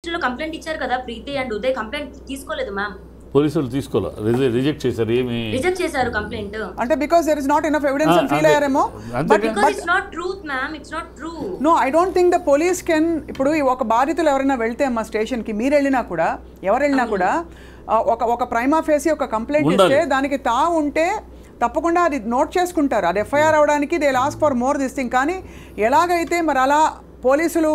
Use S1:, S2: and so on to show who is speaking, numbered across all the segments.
S1: Complaint ఇచ్చారు కదా Preethi and Uday complaint తీసుకోలేదు మ్యామ్
S2: పోలీసులు తీసుకోవాలి రిజెక్ట్ చేశారు ఏమి
S1: రిజెక్ట్ చేశారు కంప్లైంట్
S3: అంటే because there is not enough evidence అని ఫీల్ అయ్యారేమో
S1: but it's not truth ma'am it's not true
S3: no I don't think the police can ఇప్పుడు ఒక బాధితులు ఎవరైనా వెళ్తే అమ్మా స్టేషన్ కి మీరు వెళ్ళినా కూడా ఎవరు వెళ్ళినా కూడా ఒక ప్రైమా ఫేసి ఒక కంప్లైంట్ ఇస్తే దానికి తా ఉంటే తప్పకుండా అది నోట్ చేసుకుంటారు అది ఎఫ్ఐఆర్ అవడానికి they ask for more this thing కానీ ఎలాగైతే మరి అలా పోలీసులు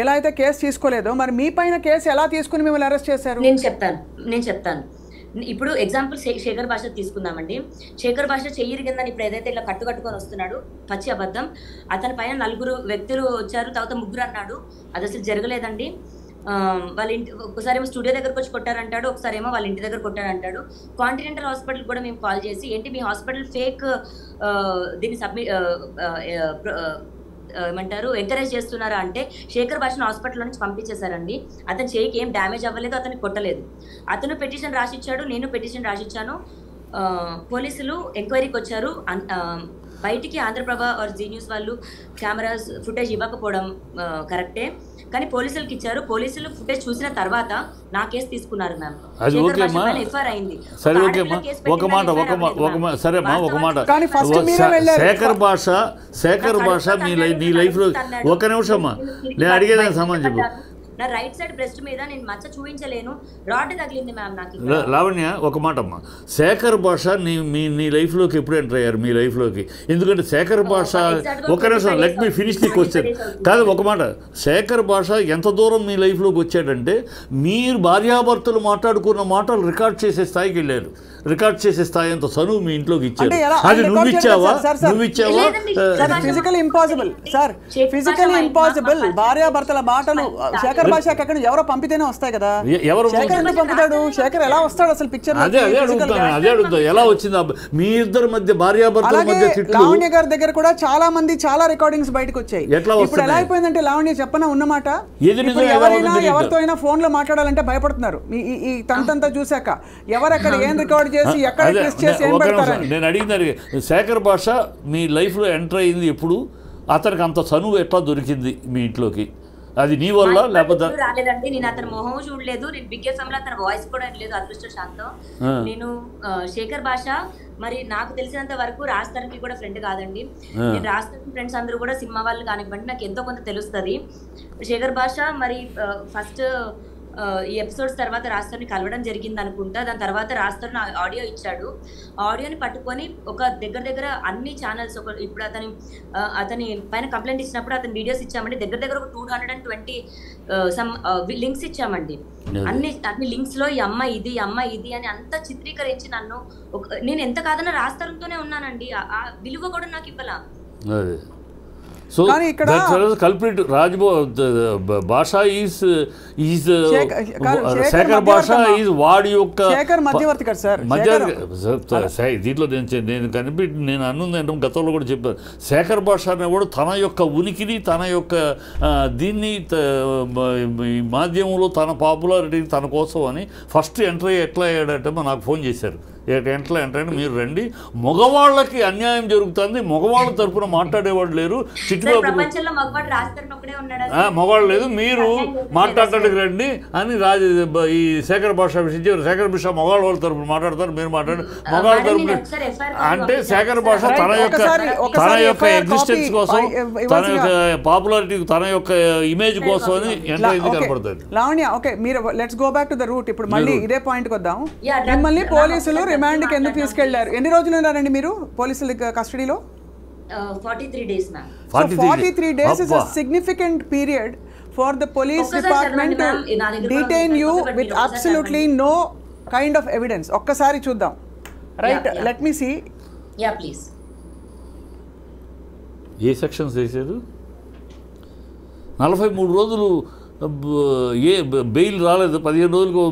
S3: ఎలా అయితే కేసు తీసుకోలేదో మరి మీ పైన కేసు ఎలా తీసుకుని మిమ్మల్ని అరెస్ట్ చేశారు
S1: నేను చెప్తాను ఇప్పుడు ఎగ్జాంపుల్ శేఖర్ భాష తీసుకుందామండి శేఖర్ భాష చెయ్యిరిగిందని ఇప్పుడు ఏదైతే ఇలా కట్టుకొని వస్తున్నాడు పచ్చి అబద్ధం అతని పైన 4 వ్యక్తులు వచ్చారు తర్వాత 3 అన్నాడు అది అసలు జరగలేదండి వాళ్ళ ఇంటి ఒకసారి ఏమో స్టూడియో దగ్గరకు వచ్చి కొట్టారంటాడు ఒకసారి ఏమో వాళ్ళ ఇంటి దగ్గర కొట్టారంటాడు కాంటినెంటల్ హాస్పిటల్ కూడా మేము కాల్ చేసి ఏంటి మీ హాస్పిటల్ ఫేక్ దీన్ని ఏమంటారు ఎంకరేజ్ చేస్తున్నారా అంటే శేఖర్ భాషను హాస్పిటల్ నుంచి పంపించేశారండి అతని చేయికి ఏం డ్యామేజ్ అవ్వలేదు అతనికి కొట్టలేదు అతను పెటిషన్ రాసిచ్చాడు నేను పెటిషన్ రాసిచ్చాను పోలీసులు ఎంక్వైరీకి వచ్చారు బయటికి ఆంధ్రప్రభ ఆర్ జీ న్యూస్ వాళ్ళు కెమెరాస్ ఫుటేజ్ ఇవ్వకపోవడం కరెక్టే కానీ పోలీసులకు ఇచ్చారు పోలీసులు ఫుటేజ్ చూసిన తర్వాత నా కేసు తీసుకున్నారు మ్యామ్
S2: అది ఓకేమ్మా
S1: ఎఫ్ఐఆర్ అయింది
S2: సరే ఓకేమ్మా ఒక మాట శేఖర్ భాష నీ లైఫ్లో ఒక నిమిషమ్మా నేను అడిగేదానికి సమాధానం చెప్పు
S1: నా రైట్ సైడ్ బ్రెస్ట్ మీద నేను మచ్చ చూపించలేను రాడ్ తగిలింది మ్యామ్ నాకు
S2: లావణ్య ఒక మాట అమ్మా శేఖర్ భాష నీ లైఫ్లోకి ఎప్పుడు ఎంటర్ అయ్యారు మీ లైఫ్లోకి ఎందుకంటే శేఖర్ భాష ఒక నిమిషం let me finish the question కాదు ఒక మాట శేఖర్ భాష ఎంత దూరం మీ లైఫ్లోకి వచ్చాడంటే మీరు భార్యాభర్తలు మాట్లాడుకున్న మాటలు రికార్డ్ చేసే స్థాయికి వెళ్ళారు రికార్డ్ చేసే స్థాయి అంత చనువు మీ ఇంట్లోకి ఇచ్చారు అది నువ్వు ఇచ్చావా
S3: physical impossible sir physical impossible భార్యాభర్తల మాటలు శేఖర్ భాషకి అక్కడ ఎవరో పంపితేనే వస్తాయి కదా శేఖర్ ఎందుకు పంపుతాడు శేఖర్ ఎలా వస్తాడు అసలు పిక్చర్
S2: అదే అడుగుతా ఎలా వచ్చింది మీ ఇద్దరి మధ్య భార్యాభర్తల మధ్య
S3: లావణ్య గారి దగ్గర కూడా చాలా మంది చాలా రికార్డింగ్స్ బయటకు వచ్చాయి ఇప్పుడు ఎలా అయిపోయిందంటే లావణ్య చెప్పనా ఉన్నమాట ఎవరైనా ఎవరితో అయినా ఫోన్ లో మాట్లాడాలంటే భయపడుతున్నారు ఈ తంతంతా చూసాక ఎవరెక్కడ ఏం రికార్డ్ చేసి ఎక్కడ టెస్ట్ చేసి ఏం పెడతారని
S2: నేను అడిగింది శేఖర్ భాష మీ లైఫ్లో ఎంటర్ అయింది ఎప్పుడు అతనికి అంత చనువు ఎట్లా దొరికింది మీ ఇంట్లోకి అది నీ వల్ల లేకపోతే
S1: రాలేదండి నేను అతని మొహం చూడలేదు నేను బిగ్గెసంలో అతని వాయిస్ కూడా లేదు అదృష్టశాంతం నేను శేఖర్ భాష మరి నాకు తెలిసినంత వరకు రాజధానికి కూడా ఫ్రెండ్ కాదండి నేను రాజధాని ఫ్రెండ్స్ అందరూ కూడా సినిమా వాళ్ళు కానివ్వండి నాకు ఎంతో కొంత తెలుస్తుంది శేఖర్ భాష మరి ఫస్ట్ ఈ ఎపిసోడ్స్ తర్వాత రాజధాని కలవడం జరిగింది అనుకుంటా దాని తర్వాత రాజధాని ఆడియో ఇచ్చాడు ఆడియోని పట్టుకొని ఒక దగ్గర అన్ని ఛానల్స్ ఇప్పుడు అతని పైన కంప్లైంట్ ఇచ్చినప్పుడు అతని వీడియోస్ ఇచ్చామండి దగ్గర ఒక 220 సమ్ లింక్స్ ఇచ్చామండి అన్ని లింక్స్ లో ఈ అమ్మ ఇది అని అంతా చిత్రీకరించి నన్ను నేను ఎంత కాదన్నా రాజధానితోనే ఉన్నానండి ఆ విలువ కూడా నాకు ఇవ్వాల
S2: సో కల్ప్రిట్ భాష ఈజ్ శేఖర్ భాష ఈజ్ వాడి యొక్క దీంట్లో నేను అన్నది గతంలో కూడా చెప్పాను శేఖర్ భాష అనేవాడు తన యొక్క ఉనికిని తన యొక్క దీన్ని మాధ్యమంలో తన పాపులారిటీని తన కోసం అని ఫస్ట్ ఎంటర్ ఎట్లా అయ్యాడంటే నాకు ఫోన్ చేశారు ఎంటర్ అంటే మీరు రండి మగవాళ్ళకి అన్యాయం జరుగుతుంది మగవాళ్ళ తరఫున మాట్లాడేవాడు లేరు మగవాళ్ళు లేదు మీరు మాట్లాడటానికి రండి అని ఈ శేఖర్ భాష విషయం శేఖర్ భాష మగవాళ్ళ వాళ్ళ తరఫున మాట్లాడతారు మీరు మాట్లాడు మగవాళ్ళ తరఫున అంటే శేఖర్ భాష తన యొక్క ఎగ్జిస్టెన్స్ కోసం తన యొక్క పాపులారిటీ తన యొక్క ఇమేజ్ కోసం అని ఎంటర్ అయింది కనపడుతుంది
S3: లావణ్య ఓకే మీరు let's go back to the route ఇప్పుడు మళ్ళీ ఇదే పాయింట్కి వద్దాం మిమ్మల్ని పోలీసులు రిమాండ్కి ఎందుకు తీసుకెళ్లారు ఎన్ని రోజులు ఉన్నారండి మీరు పోలీసుల కస్టడీలో
S1: 43 days ma'am.
S3: 43 days is a significant period for the police department to detain you with absolutely no kind of evidence. ఒక్కసారి చూద్దాం right let me see
S1: yeah please
S2: ఏ సెక్షన్స్ వేసారు 43 రోజులు ఏ బెయిల్ రాలేదు 15 రోజులకు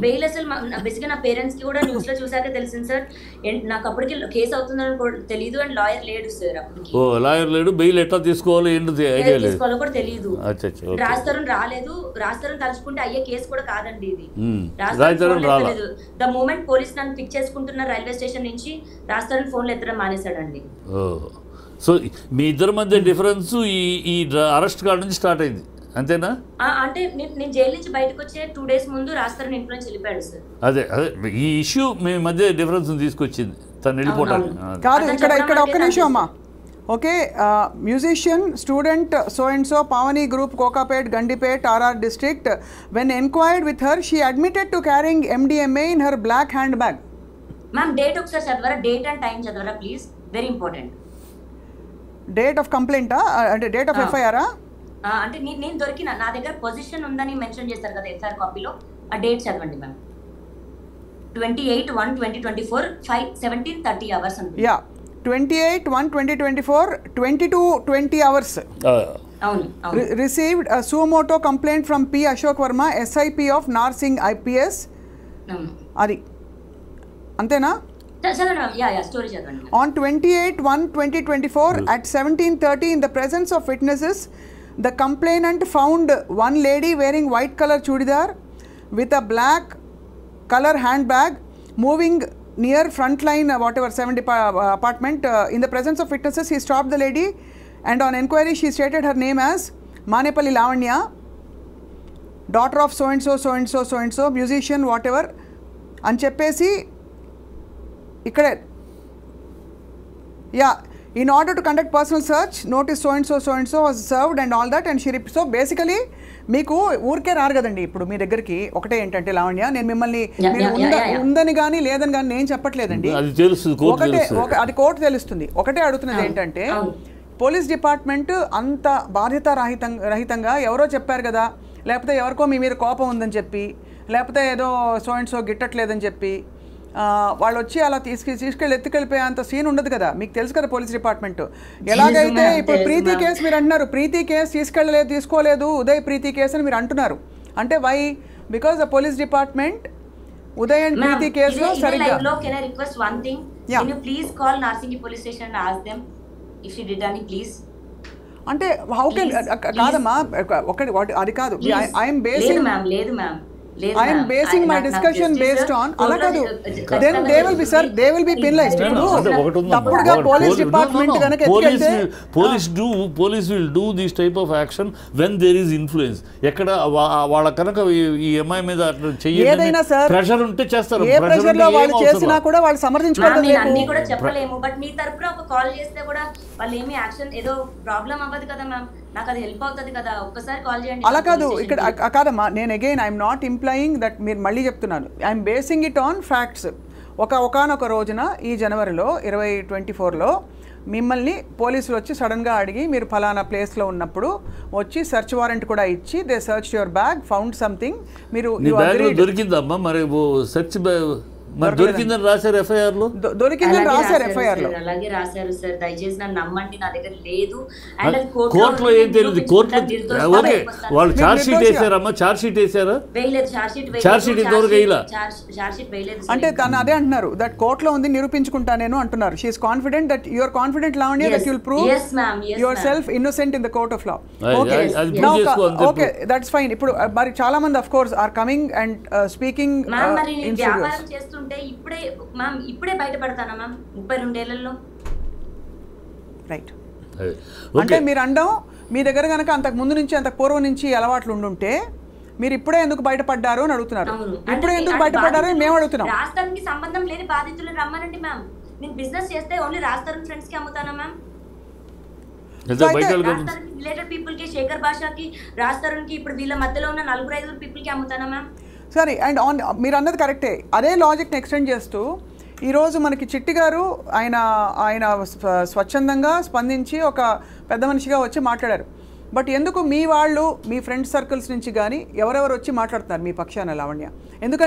S1: బెయిల్ అసలు బేసిక్గా నా పేరెంట్స్ కి కూడా న్యూస్ లో చూసాక తెలిసింది సార్ నాకు అప్పటికి కేసు అవుతుందని తెలియదు అండ్ లాయర్ లేడు సార్ అప్పటికి
S2: లాయర్ లేడు బెయిల్ ఎట్లా తీసుకోవాలి ఏంటి ఐడియా లేదు
S1: తీసుకోవాలో కూడా తెలియదు రాజధాని రాలేదు రాజధాని తలుచుకుంటే అయ్యే కేసు కూడా కాదండి ఇది రాజధాని రాలేదు ద మూమెంట్ పోలీస్ నన్ను పిక్ చేసుకుంటున్న రైల్వే స్టేషన్ నుంచి రాజధాని ఫోన్లు ఎత్తడం మానేశాడండి
S2: సో మీ ఇద్దరి మధ్య డిఫరెన్స్ ఈ అరెస్ట్ కాడ నుంచి స్టార్ట్ అయింది అంతేనా?
S1: అంటే నేను జైలు నుంచి బయటకు వచ్చే 2 days ముందు రాస్తారని ఇంట్లో నుంచి వెళ్ళిపోయాడు సార్.
S2: అదే ఈ ఇష్యూ మీ మధ్య డిఫరెన్స్ తీసుకొచ్చింది తను వెళ్ళిపోవడానికి.
S3: కాదు, ఇక్కడ ఒక్క నిమిషం అమ్మా. Okay, musician, student so and so, Pavani Group, Kokapet, Gandipet, RR district. When enquired with her, she admitted to carrying MDMA in her black handbag.
S1: Ma'am, date ఒకసారి చదవరా, డేట్ అండ్ టైం చదవరా please, very important.
S3: Date of complaint అంటే date of FIR
S1: అంటే నేను దొరికిన నా దగ్గర position ఉందని మెన్షన్ చేస్తారు కదా FIR కాపీలో, ఆ డేట్ చదవండి మ్యామ్. 28/1/2024 5:17:30 hours అనుకుంటా.
S3: Yeah, 28/1/2024 22:20 hours.
S1: అవును.
S3: Received a suo motu complaint from P. Ashok Verma, SIP of Narsingh IPS. అది అంతేనా?
S1: స్టోరీ చదవండి.
S3: On 28/1/2024 at 17:30 in the presence of witnesses, the complainant found one lady wearing white color chudidar with a black color handbag moving near frontline whatever 70 apartment. In the presence of witnesses, he stopped the lady and on enquiry she stated her name as Manepalli Lavanya, daughter of so and so so and so so and so, musician whatever అని చెప్పేసి ఇక్కడే in order to conduct personal search notice so and so was served and all that and she so basically మీకు ఊరికే రారు కదండి ఇప్పుడు మీ దగ్గరికి. ఒకటే ఏంటంటే లావణ్య, నేను మిమ్మల్ని ఉందని కానీ లేదని కానీ నేను చెప్పట్లేదండి, ఒకటే అది కోర్టు తెలుస్తుంది. ఒకటే అడుగుతున్నది ఏంటంటే, పోలీస్ డిపార్ట్మెంట్ అంత బాధ్యత రహితంగా ఎవరో చెప్పారు కదా, లేకపోతే ఎవరికో మీ మీద కోపం ఉందని చెప్పి, లేకపోతే ఏదో సో అండ్ సో గిట్టట్లేదని చెప్పి వాళ్ళు వచ్చి అలా తీసుకెళ్ళి ఎత్తుకెళ్ళిపోయే అంత సీన్ ఉండదు కదా. మీకు తెలుసు కదా పోలీస్ డిపార్ట్మెంట్ ఎలాగైతే. ఇప్పుడు ప్రీతి కేసు మీరు అంటున్నారు, ప్రీతి కేసు తీసుకోలేదు ఉదయ్ ప్రీతి కేసు అని మీరు అంటున్నారు. అంటే why? Because the police department Uday and Preethi కేసులో సరిగ్గా.
S1: Can I request one thing? Can you please call Narsinghi police station and ask them if she did any, please?
S3: అంటే హౌ కెన్ కాదమ్మా, ఒకటి అది కాదు. I'm basing I am basing my discussion based on ala kadu. Then they will be, sir, they will be penalized. Tappuduga police department ganaka ettukelte
S2: police will do this type of action when there is influence. ekkada vaala kanaka ee MI meeda cheyadani
S3: edaina sir
S2: pressure unte chestaru.
S3: A pressure lo వాళ్ళు చేసినా కూడా వాళ్ళు సమర్థించుకోవడం లేదు.
S1: అన్ని కూడా చెప్పలేము, but మీ తరపున ఒక కాల్ చేస్తే కూడా వాళ్ళు ఏమి యాక్షన్ ఏదో ప్రాబ్లం అవ్వదు కదా మ్యామ్, నాకు అది హెల్ప్ అవుతుంది కదా, ఒక్కసారి కాల్ చేయండి.
S3: అలా కాదు, ఇక్కడ కాదమ్మా, నేను again I'm not employing that, మీరు మళ్ళీ చెప్తున్నాను, I'm basing it on facts. ఒకనొక రోజున ఈ జనవరిలో 2024లో మిమ్మల్ని పోలీసులు వచ్చి సడన్గా అడిగి మీరు ఫలానా ప్లేస్లో ఉన్నప్పుడు వచ్చి సెర్చ్ వారెంట్ కూడా ఇచ్చి they search your bag, found something. మీరు
S2: దొరికిందమ్మా మరి సెర్చ్ మరి దొరికిందని రాశారు FIR లో?
S3: దొరికిందని రాశారు FIR లో,
S1: అలాగే రాశారు సార్. దయచేసి నన్ను నమ్మండి, నా దగ్గర లేదు.
S2: కోర్టులో ఏం తెలియదు. కోర్టులో ఓకే, వాళ్ళు ఛార్జ్ షీట్ వేసారమ్మా, ఛార్జ్ షీట్ వేసారా? ఛార్జ్ షీట్ ఇంతవరకు వేయలా.
S3: అంటే తను అదే అంటున్నారు, దట్ కోర్టులో ఉంది నిరూపించుకుంటా నేను అంటున్నారు. She is confident that you are confident Lavanya that you will prove yourself innocent in the court of law. Okay, that's fine. ఇప్పుడు మరి చాలా మంది of course are coming and speaking in studios.
S1: ఇప్పుడే బయటపడతానా మ్యామ్ 32 ఏళ్లలో?
S3: Right. అంటే మీరు అండం మీ దగ్గర కనుక అంతకు ముందు నుంచి అంతకు పూర్వం నుంచి అలవాట్లు ఉండుంటే మీరు ఇప్పుడే ఎందుకు బయటపడ్డారు అని అడుగుతున్నారు. ఇప్పుడే ఎందుకు బయటపడ్డారు అని మేము అడుగుతున్నాం.
S1: రాస్తానికి సంబంధం లేని బాధితులను రమ్మనండి మ్యామ్. నేను బిజినెస్ చేస్తే ఓన్లీ రాస్తారని ఫ్రెండ్స్ కి అమ్ముతానా మ్యామ్? రిలేటెడ్ పీపుల్ కి, శేఖర్ భాషకి, రాస్తారనికి, ఇప్పుడు వీళ్ళ మధ్యలో ఉన్న 4-5 పీపుల్ కి అమ్ముతానా మ్యామ్?
S3: సరే, అండ్ ఆన్ మీరు అన్నది కరెక్టే. అదే లాజిక్ని ఎక్స్టెండ్ చేస్తూ ఈరోజు మనకి చిట్టి గారు ఆయన స్వచ్ఛందంగా స్పందించి ఒక పెద్ద మనిషిగా వచ్చి మాట్లాడారు. బట్ ఎందుకు మీ వాళ్ళు మీ ఫ్రెండ్ సర్కిల్స్ నుంచి కానీ ఎవరెవరు వచ్చి మాట్లాడుతున్నారు మీ పక్షాన లావణ్య? ఎందుకంటే